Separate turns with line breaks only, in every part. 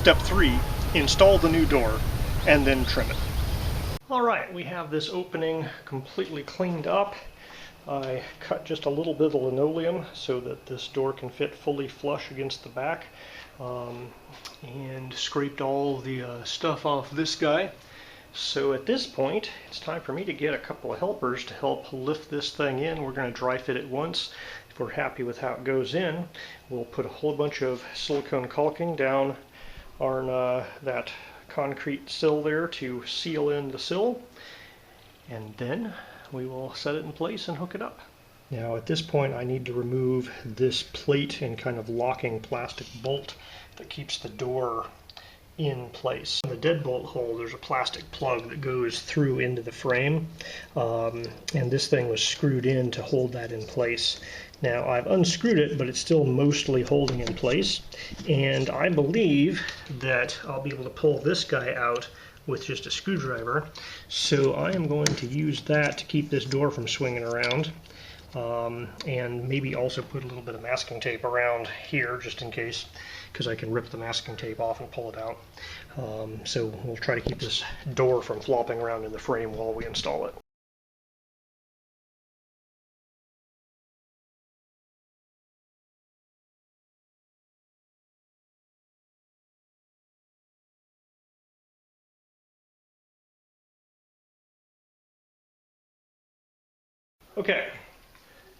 Step 3, install the new door and then trim it. Alright, we have this opening completely cleaned up. I cut just a little bit of linoleum so that this door can fit fully flush against the back, and scraped all the stuff off this guy. So at this point, it's time for me to get a couple of helpers to help lift this thing in. We're going to dry fit it once. If we're happy with how it goes in, we'll put a whole bunch of silicone caulking down on that concrete sill there to seal in the sill, and then we will set it in place and hook it up. Now at this point I need to remove this plate and kind of locking plastic bolt that keeps the door in place. In the deadbolt hole there's a plastic plug that goes through into the frame, and this thing was screwed in to hold that in place. Now I've unscrewed it, but it's still mostly holding in place, and I believe that I'll be able to pull this guy out with just a screwdriver. So I am going to use that to keep this door from swinging around, and maybe also put a little bit of masking tape around here just in case, because I can rip the masking tape off and pull it out. So we'll try to keep this door from flopping around in the frame while we install it. Okay,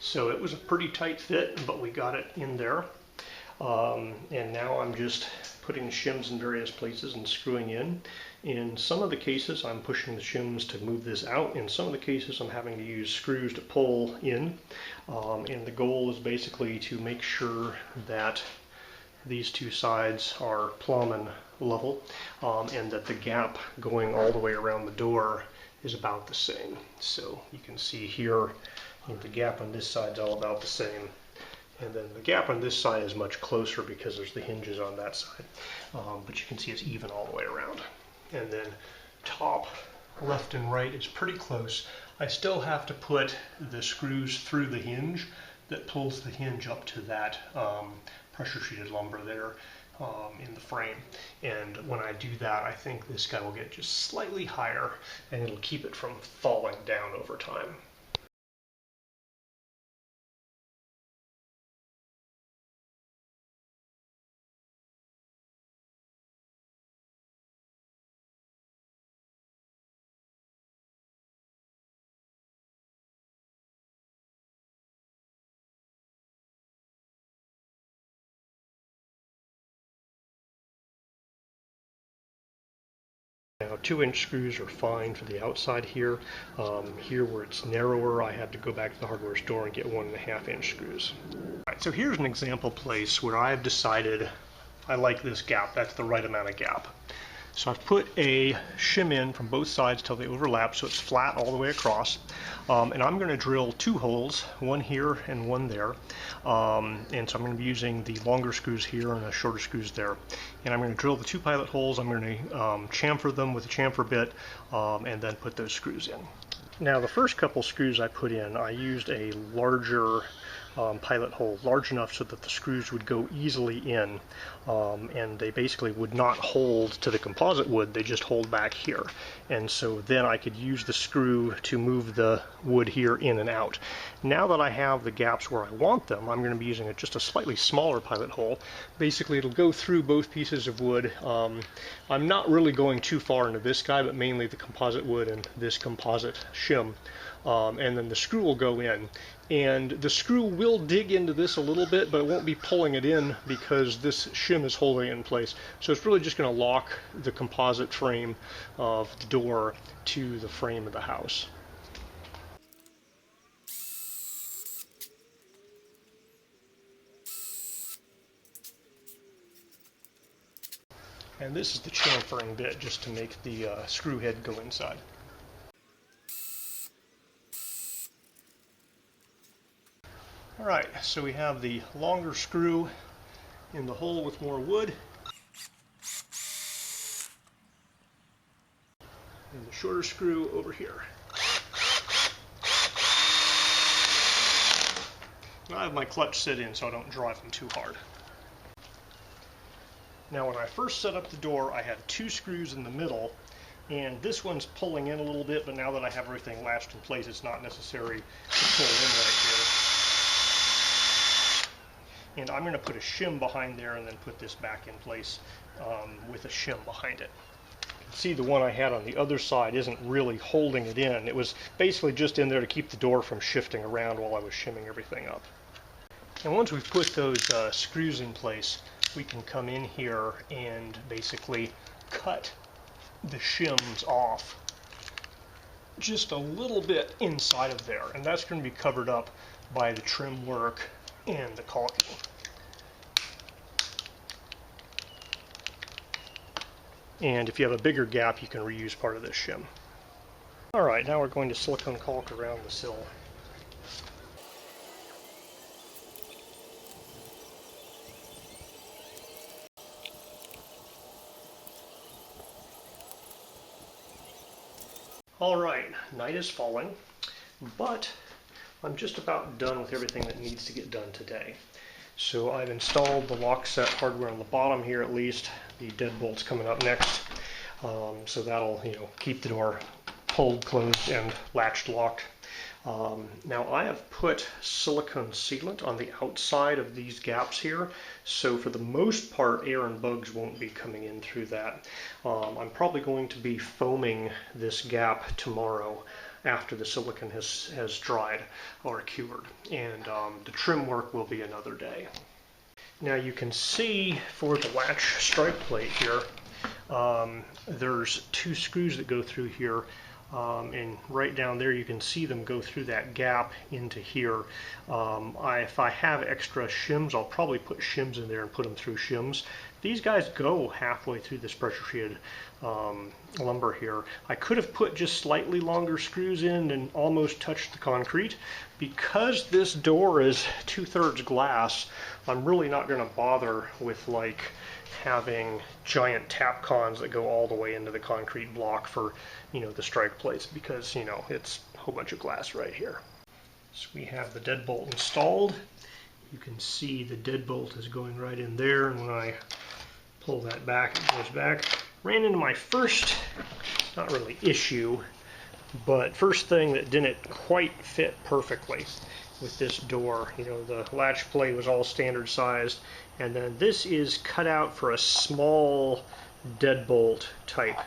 so it was a pretty tight fit, but we got it in there. And now I'm just putting shims in various places and screwing in. In some of the cases I'm pushing the shims to move this out. In some of the cases I'm having to use screws to pull in. And the goal is basically to make sure that these two sides are plumb and level, and that the gap going all the way around the door is about the same. So you can see here, the gap on this side is all about the same, and then the gap on this side is much closer because there's the hinges on that side, but you can see it's even all the way around. And then top left and right is pretty close. I still have to put the screws through the hinge that pulls the hinge up to that pressure treated lumber there in the frame. And when I do that, I think this guy will get just slightly higher, and it'll keep it from falling down over time. Now 2-inch screws are fine for the outside here. Here where it's narrower, I had to go back to the hardware store and get 1.5-inch screws. Alright, so here's an example place where I've decided I like this gap. That's the right amount of gap. So I've put a shim in from both sides till they overlap so it's flat all the way across. And I'm going to drill 2 holes, one here and one there. And so I'm going to be using the longer screws here and the shorter screws there. And I'm going to drill the 2 pilot holes. I'm going to chamfer them with a chamfer bit, and then put those screws in. Now the first couple screws I put in, I used a larger pilot hole, large enough so that the screws would go easily in, and they basically would not hold to the composite wood, they just hold back here. And so then I could use the screw to move the wood here in and out. Now that I have the gaps where I want them, I'm going to be using just a slightly smaller pilot hole. Basically it'll go through both pieces of wood. I'm not really going too far into this guy, but mainly the composite wood and this composite shim. And then the screw will go in. And the screw will dig into this a little bit, but it won't be pulling it in because this shim is holding it in place. So it's really just going to lock the composite frame of the door to the frame of the house. And this is the chamfering bit just to make the screw head go inside. Alright, so we have the longer screw in the hole with more wood, and the shorter screw over here. Now I have my clutch set in so I don't drive them too hard. Now when I first set up the door, I had 2 screws in the middle, and this one's pulling in a little bit, but now that I have everything latched in place, it's not necessary to pull in right here. And I'm going to put a shim behind there and then put this back in place with a shim behind it. You can see the one I had on the other side isn't really holding it in. It was basically just in there to keep the door from shifting around while I was shimming everything up. And once we've put those screws in place, we can come in here and basically cut the shims off just a little bit inside of there, and that's going to be covered up by the trim work and the caulking. And if you have a bigger gap, you can reuse part of this shim. Alright, now we're going to silicone caulk around the sill. Alright, night is falling, but I'm just about done with everything that needs to get done today. So I've installed the lock set hardware on the bottom here at least. The deadbolt's coming up next. So that'll, keep the door pulled, closed, and latched locked. Now I have put silicone sealant on the outside of these gaps here, so for the most part air and bugs won't be coming in through that. I'm probably going to be foaming this gap tomorrow after the silicone has dried or cured, and the trim work will be another day. Now you can see for the latch strike plate here, there's 2 screws that go through here. And right down there you can see them go through that gap into here. If I have extra shims, I'll probably put shims in there and put them through shims. These guys go halfway through this pressure treated lumber here. I could have put just slightly longer screws in and almost touched the concrete. Because this door is 2/3 glass, I'm really not going to bother with having giant tap cons that go all the way into the concrete block for the strike plates, because it's a whole bunch of glass right here. So we have the deadbolt installed. You can see the deadbolt is going right in there, and when I pull that back, it goes back. Ran into my first, not really issue, but first thing that didn't quite fit perfectly with this door. The latch plate was all standard sized, and then this is cut out for a small deadbolt type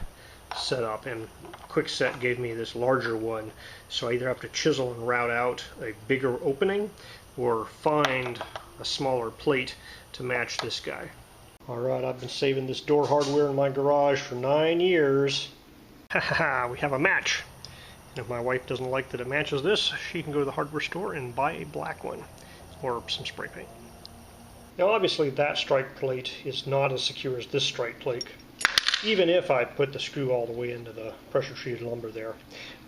setup, and Quickset gave me this larger one, so I either have to chisel and route out a bigger opening or find a smaller plate to match this guy. Alright, I've been saving this door hardware in my garage for 9 years. Haha, we have a match. And if my wife doesn't like that it matches this, she can go to the hardware store and buy a black one or some spray paint. Now obviously that strike plate is not as secure as this strike plate, even if I put the screw all the way into the pressure treated lumber there.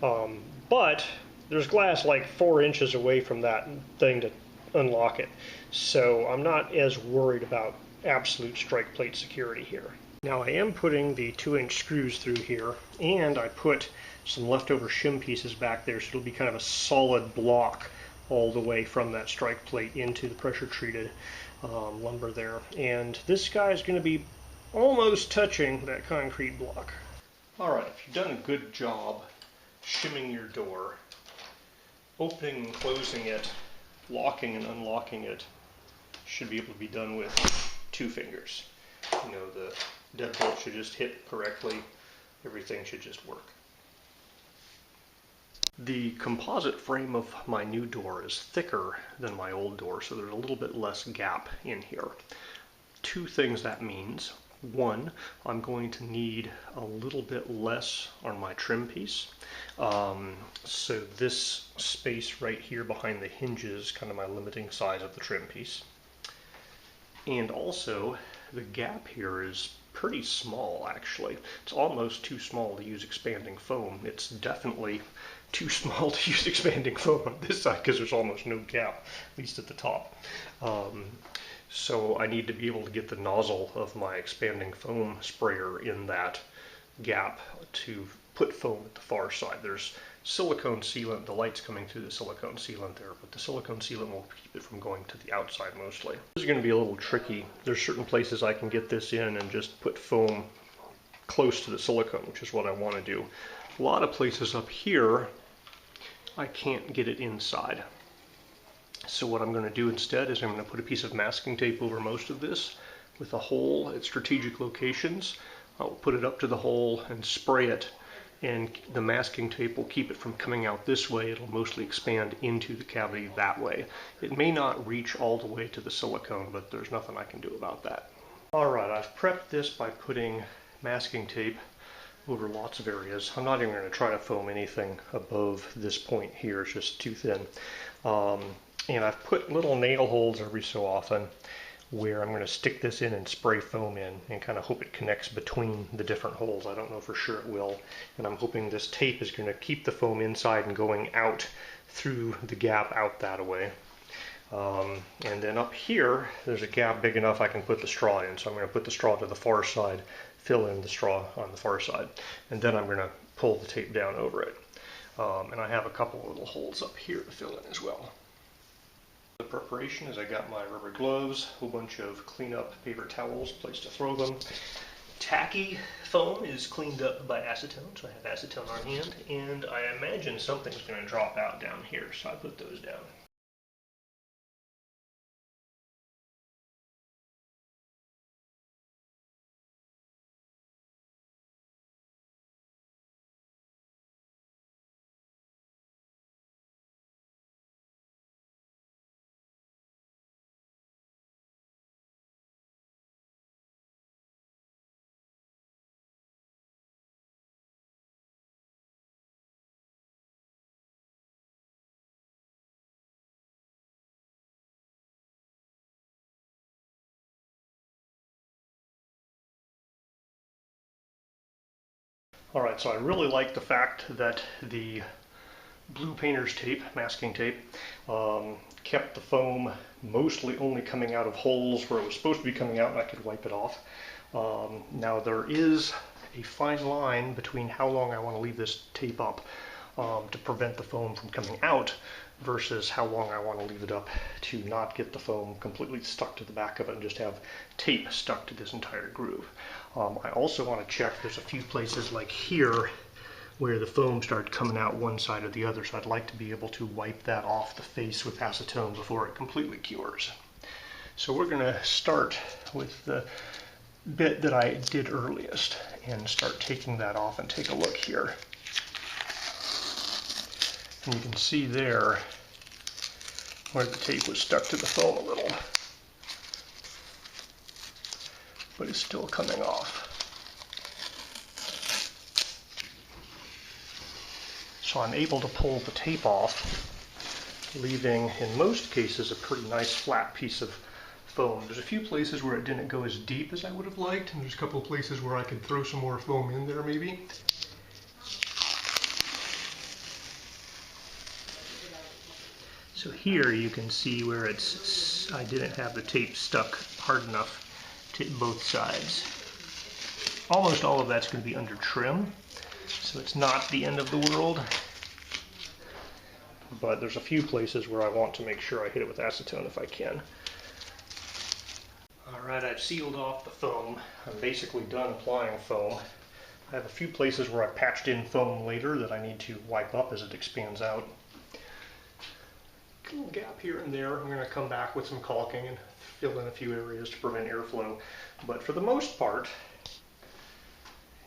But there's glass 4 inches away from that thing to unlock it, so I'm not as worried about absolute strike plate security here. Now I am putting the 2-inch screws through here, and I put some leftover shim pieces back there, so it'll be kind of a solid block all the way from that strike plate into the pressure treated lumber there. And this guy is going to be almost touching that concrete block. Alright, if you've done a good job shimming your door, opening and closing it, locking and unlocking it, should be able to be done with 2 fingers. The deadbolt should just hit correctly, everything should just work. The composite frame of my new door is thicker than my old door, so there's a little bit less gap in here. 2 things that means. 1, I'm going to need a little bit less on my trim piece. So this space right here behind the hinges is kind of my limiting size of the trim piece. And also, the gap here is pretty small actually. It's almost too small to use expanding foam. It's definitely too small to use expanding foam on this side because there's almost no gap, at least at the top. So I need to be able to get the nozzle of my expanding foam sprayer in that gap to put foam at the far side. There's silicone sealant. The light's coming through the silicone sealant there, but the silicone sealant will keep it from going to the outside mostly. This is going to be a little tricky. There's certain places I can get this in and just put foam close to the silicone, which is what I want to do. A lot of places up here, I can't get it inside. So what I'm going to do instead is I'm going to put a piece of masking tape over most of this with a hole at strategic locations. I'll put it up to the hole and spray it, and the masking tape will keep it from coming out this way. It'll mostly expand into the cavity that way. It may not reach all the way to the silicone, but there's nothing I can do about that. Alright, I've prepped this by putting masking tape over lots of areas. I'm not even going to try to foam anything above this point here, it's just too thin. And I've put little nail holes every so often where I'm going to stick this in and spray foam in and kind of hope it connects between the different holes. I don't know for sure it will. And I'm hoping this tape is going to keep the foam inside and going out through the gap out that way. And then up here, there's a gap big enough I can put the straw in. So I'm going to put the straw to the far side, fill in the straw on the far side, and then I'm going to pull the tape down over it. And I have a couple of little holes up here to fill in as well. The preparation is I got my rubber gloves, a whole bunch of cleanup paper towels, place to throw them. Tacky foam is cleaned up by acetone, so I have acetone on hand, and I imagine something's going to drop out down here, so I put those down. Alright, so I really like the fact that the blue painter's tape, masking tape, kept the foam mostly only coming out of holes where it was supposed to be coming out and I could wipe it off. Now there is a fine line between how long I want to leave this tape up to prevent the foam from coming out versus how long I want to leave it up to not get the foam completely stuck to the back of it and just have tape stuck to this entire groove. I also want to check, there's a few places like here where the foam started coming out one side or the other, so I'd like to be able to wipe that off the face with acetone before it completely cures. So we're going to start with the bit that I did earliest and start taking that off and take a look here. And you can see there where the tape was stuck to the foam a little, but it's still coming off. So I'm able to pull the tape off, leaving, in most cases, a pretty nice flat piece of foam. There's a few places where it didn't go as deep as I would have liked, and there's a couple of places where I could throw some more foam in there maybe. So here you can see where I didn't have the tape stuck hard enough to both sides. Almost all of that's going to be under trim, so it's not the end of the world. But there's a few places where I want to make sure I hit it with acetone if I can. Alright, I've sealed off the foam. I'm basically done applying foam. I have a few places where I patched in foam later that I need to wipe up as it expands out. A little gap here and there. I'm going to come back with some caulking and fill in a few areas to prevent airflow. But for the most part,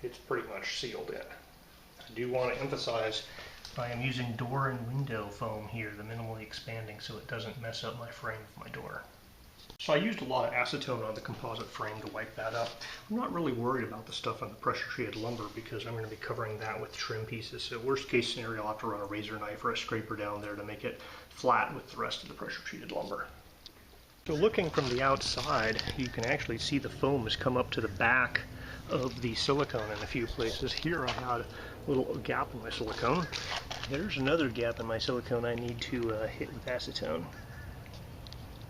it's pretty much sealed in. I do want to emphasize I am using door and window foam here, the minimally expanding, so it doesn't mess up my frame of my door. So I used a lot of acetone on the composite frame to wipe that up. I'm not really worried about the stuff on the pressure treated lumber because I'm going to be covering that with trim pieces. So worst case scenario, I'll have to run a razor knife or a scraper down there to make it flat with the rest of the pressure treated lumber. So looking from the outside, you can actually see the foam has come up to the back of the silicone in a few places. Here I had a little gap in my silicone. There's another gap in my silicone I need to hit with acetone.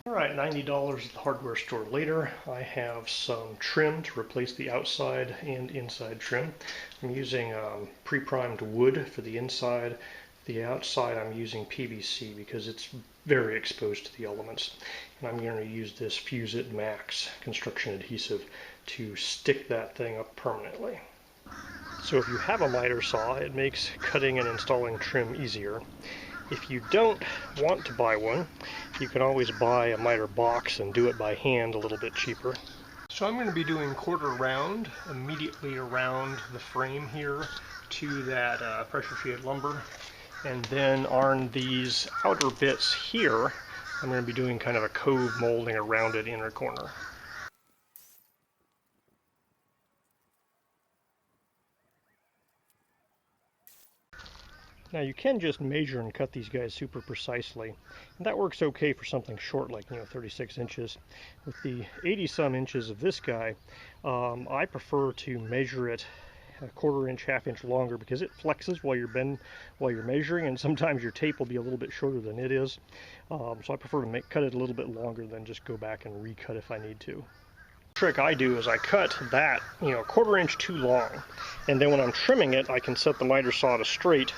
Alright, $90 at the hardware store later. I have some trim to replace the outside and inside trim. I'm using pre-primed wood for the inside. The outside I'm using PVC because it's very exposed to the elements. And I'm going to use this Fuse It Max construction adhesive to stick that thing up permanently. So if you have a miter saw, it makes cutting and installing trim easier. If you don't want to buy one, you can always buy a miter box and do it by hand a little bit cheaper. So I'm going to be doing quarter round immediately around the frame here to that pressure treated lumber. And then on these outer bits here, I'm going to be doing kind of a cove molding around it inner corner. Now you can just measure and cut these guys super precisely. And that works okay for something short like 36 inches. With the 80 some inches of this guy, I prefer to measure it a quarter inch, half inch longer because it flexes while you're measuring, and sometimes your tape will be a little bit shorter than it is. So I prefer to cut it a little bit longer than just go back and recut if I need to. The trick I do is I cut that a quarter inch too long, and then when I'm trimming it I can set the miter saw to straight,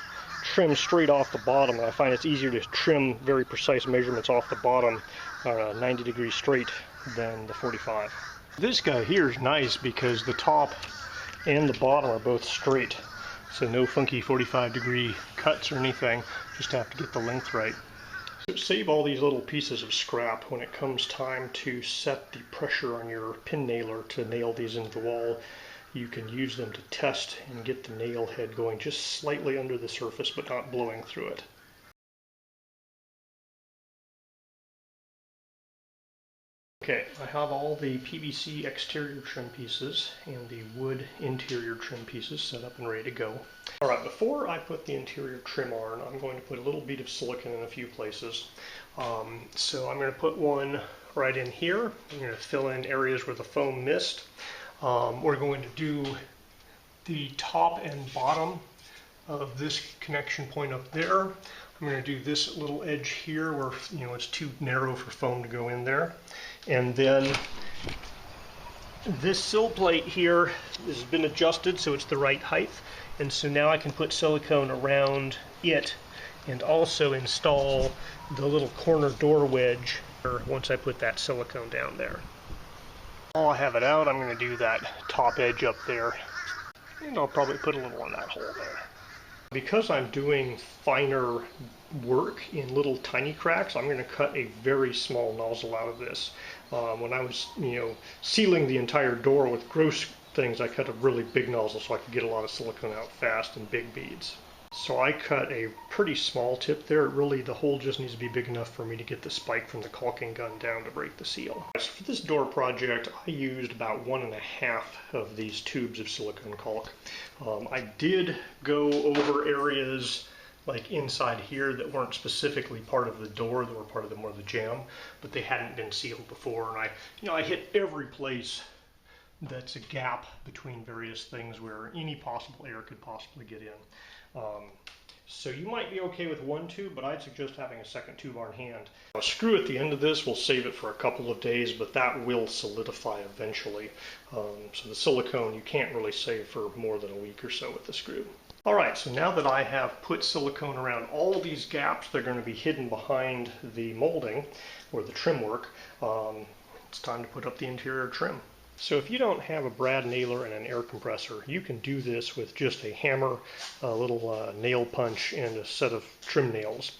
trim straight off the bottom, and I find it's easier to trim very precise measurements off the bottom 90 degrees straight than the 45. This guy here is nice because the top and the bottom are both straight, so no funky 45-degree cuts or anything, just have to get the length right. So save all these little pieces of scrap when it comes time to set the pressure on your pin nailer to nail these into the wall. You can use them to test and get the nail head going just slightly under the surface but not blowing through it. Okay, I have all the PVC exterior trim pieces and the wood interior trim pieces set up and ready to go. Alright, before I put the interior trim on, I'm going to put a little bead of silicone in a few places. So I'm going to put one right in here. I'm going to fill in areas where the foam missed. We're going to do the top and bottom of this connection point up there. I'm going to do this little edge here where it's too narrow for foam to go in there. And then this sill plate here has been adjusted so it's the right height. And so now I can put silicone around it and also install the little corner door wedge once I put that silicone down there. While I have it out, I'm going to do that top edge up there. And I'll probably put a little on that hole there. Because I'm doing finer work in little tiny cracks, I'm going to cut a very small nozzle out of this. When I was, sealing the entire door with gross things, I cut a really big nozzle so I could get a lot of silicone out fast in big beads. So I cut a pretty small tip there. Really, the hole just needs to be big enough for me to get the spike from the caulking gun down to break the seal. So for this door project, I used about 1.5 of these tubes of silicone caulk. I did go over areas like inside here that weren't specifically part of the door, that were part of the jamb, but they hadn't been sealed before, and I hit every place that's a gap between various things where any possible air could possibly get in. So you might be okay with one tube, but I'd suggest having a second tube on hand. A screw at the end of this will save it for a couple of days, but that will solidify eventually. So the silicone you can't really save for more than a week or so with the screw. Alright, so now that I have put silicone around all these gaps, they're going to be hidden behind the molding or the trim work. It's time to put up the interior trim. So if you don't have a brad nailer and an air compressor, you can do this with just a hammer, a little nail punch, and a set of trim nails.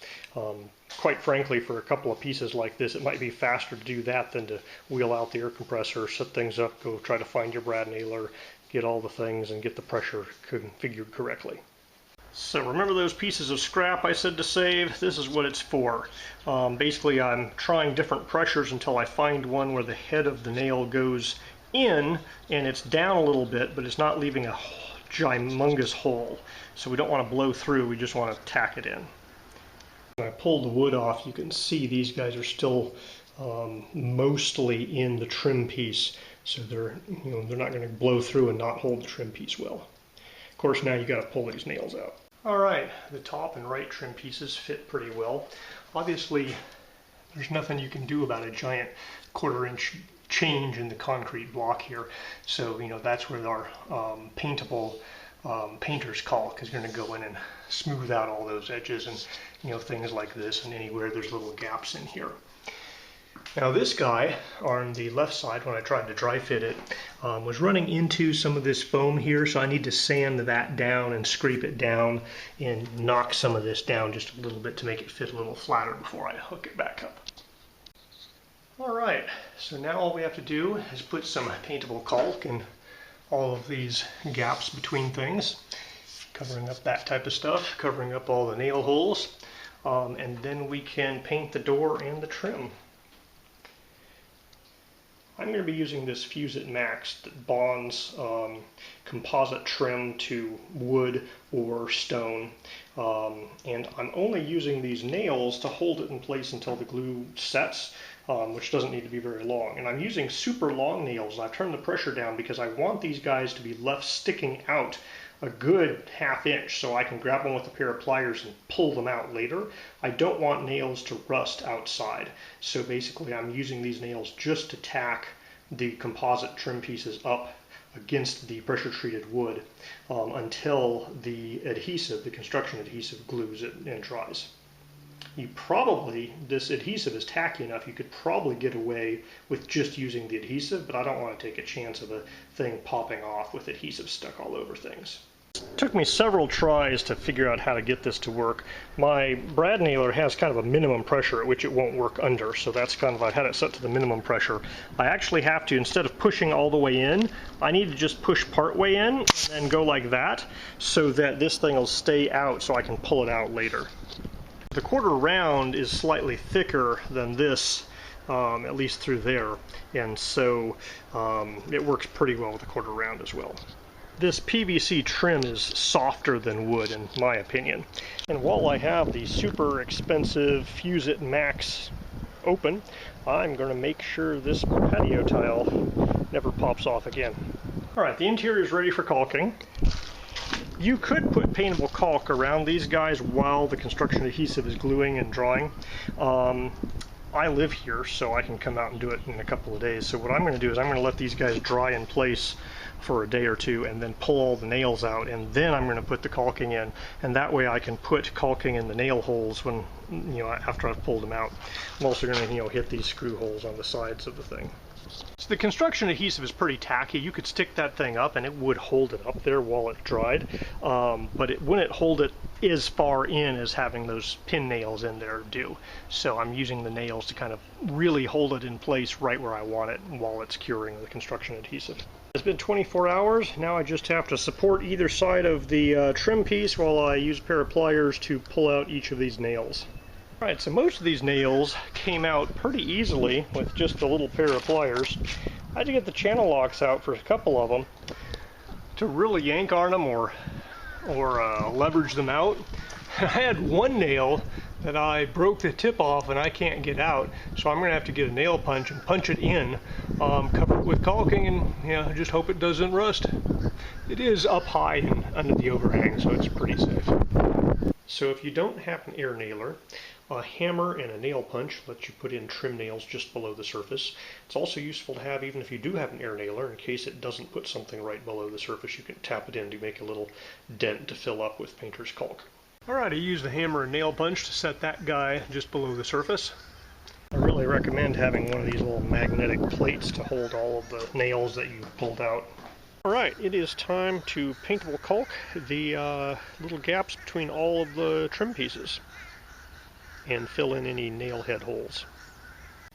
Quite frankly, for a couple of pieces like this, it might be faster to do that than to wheel out the air compressor, set things up, go try to find your brad nailer, get all the things, and get the pressure configured correctly. So remember those pieces of scrap I said to save? This is what it's for. Basically, I'm trying different pressures until I find one where the head of the nail goes in and it's down a little bit, but it's not leaving a humongous hole. So we don't want to blow through, we just want to tack it in. When I pull the wood off, you can see these guys are still mostly in the trim piece, so they're not going to blow through and not hold the trim piece well. Of course, now you got to pull these nails out. All right, the top and right trim pieces fit pretty well. Obviously, There's nothing you can do about a giant 1/4 inch change in the concrete block here. So, you know, that's where our paintable painter's caulk is going to go in and smooth out all those edges and, you know, things like this, and anywhere there's little gaps in here. Now this guy on the left side, when I tried to dry fit it, was running into some of this foam here, so I need to sand that down and scrape it down and knock some of this down just a little bit to make it fit a little flatter before I hook it back up. Alright, so now all we have to do is put some paintable caulk in all of these gaps between things, covering up that type of stuff, covering up all the nail holes, and then we can paint the door and the trim. I'm going to be using this Fuse It Max that bonds composite trim to wood or stone, and I'm only using these nails to hold it in place until the glue sets, which doesn't need to be very long. And I'm using super long nails. I've turned the pressure down because I want these guys to be left sticking out a good 1/2 inch so I can grab them with a pair of pliers and pull them out later. I don't want nails to rust outside, so basically I'm using these nails just to tack the composite trim pieces up against the pressure treated wood until the adhesive, the construction adhesive, glues it and dries. This adhesive is tacky enough, you could probably get away with just using the adhesive, but I don't want to take a chance of a thing popping off with adhesive stuck all over things. It took me several tries to figure out how to get this to work. My brad nailer has kind of a minimum pressure at which it won't work under, so that's kind of, I had it set to the minimum pressure. I actually have to, instead of pushing all the way in, I need to just push part way in and then go like that so that this thing will stay out so I can pull it out later. The 1/4 round is slightly thicker than this, at least through there, and so it works pretty well with the 1/4 round as well. This PVC trim is softer than wood in my opinion. And while I have the super expensive Fuse It Max open, I'm going to make sure this patio tile never pops off again. Alright, the interior is ready for caulking. You could put paintable caulk around these guys while the construction adhesive is gluing and drying. I live here, so I can come out and do it in a couple of days. So what I'm going to do is I'm going to let these guys dry in place for a day or two and then pull all the nails out, and then I'm going to put the caulking in, and that way I can put caulking in the nail holes when, you know, after I've pulled them out. I'm also going to, you know, hit these screw holes on the sides of the thing. So the construction adhesive is pretty tacky. You could stick that thing up and it would hold it up there while it dried, but it wouldn't hold it as far in as having those pin nails in there do. So I'm using the nails to kind of really hold it in place right where I want it while it's curing the construction adhesive. It's been 24 hours. Now I just have to support either side of the trim piece while I use a pair of pliers to pull out each of these nails. Alright, so most of these nails came out pretty easily with just a little pair of pliers. I had to get the channel locks out for a couple of them to really yank on them or leverage them out. I had one nail that I broke the tip off and I can't get out, so I'm going to have to get a nail punch and punch it in, cover it with caulking, and yeah, just hope it doesn't rust. It is up high and under the overhang, so it's pretty safe. So if you don't have an air nailer, a hammer and a nail punch lets you put in trim nails just below the surface. It's also useful to have even if you do have an air nailer, in case it doesn't put something right below the surface. You can tap it in to make a little dent to fill up with painter's caulk. Alright, I used the hammer and nail punch to set that guy just below the surface. I really recommend having one of these little magnetic plates to hold all of the nails that you pulled out. Alright, it is time to paintable caulk the little gaps between all of the trim pieces and fill in any nail head holes.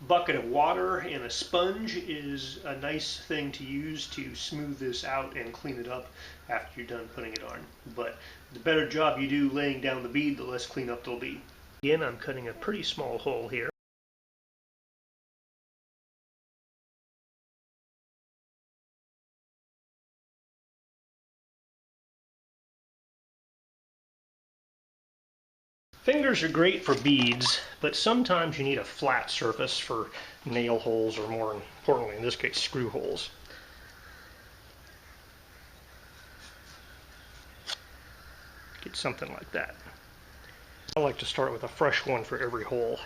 A bucket of water and a sponge is a nice thing to use to smooth this out and clean it up after you're done putting it on. But the better job you do laying down the bead, the less cleanup there'll be. Again, I'm cutting a pretty small hole here. Fingers are great for beads, but sometimes you need a flat surface for nail holes, or more importantly in this case, screw holes. Get something like that. I like to start with a fresh one for every hole.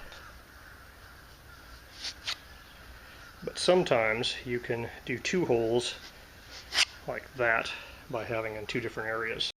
But sometimes you can do 2 holes like that by having in 2 different areas.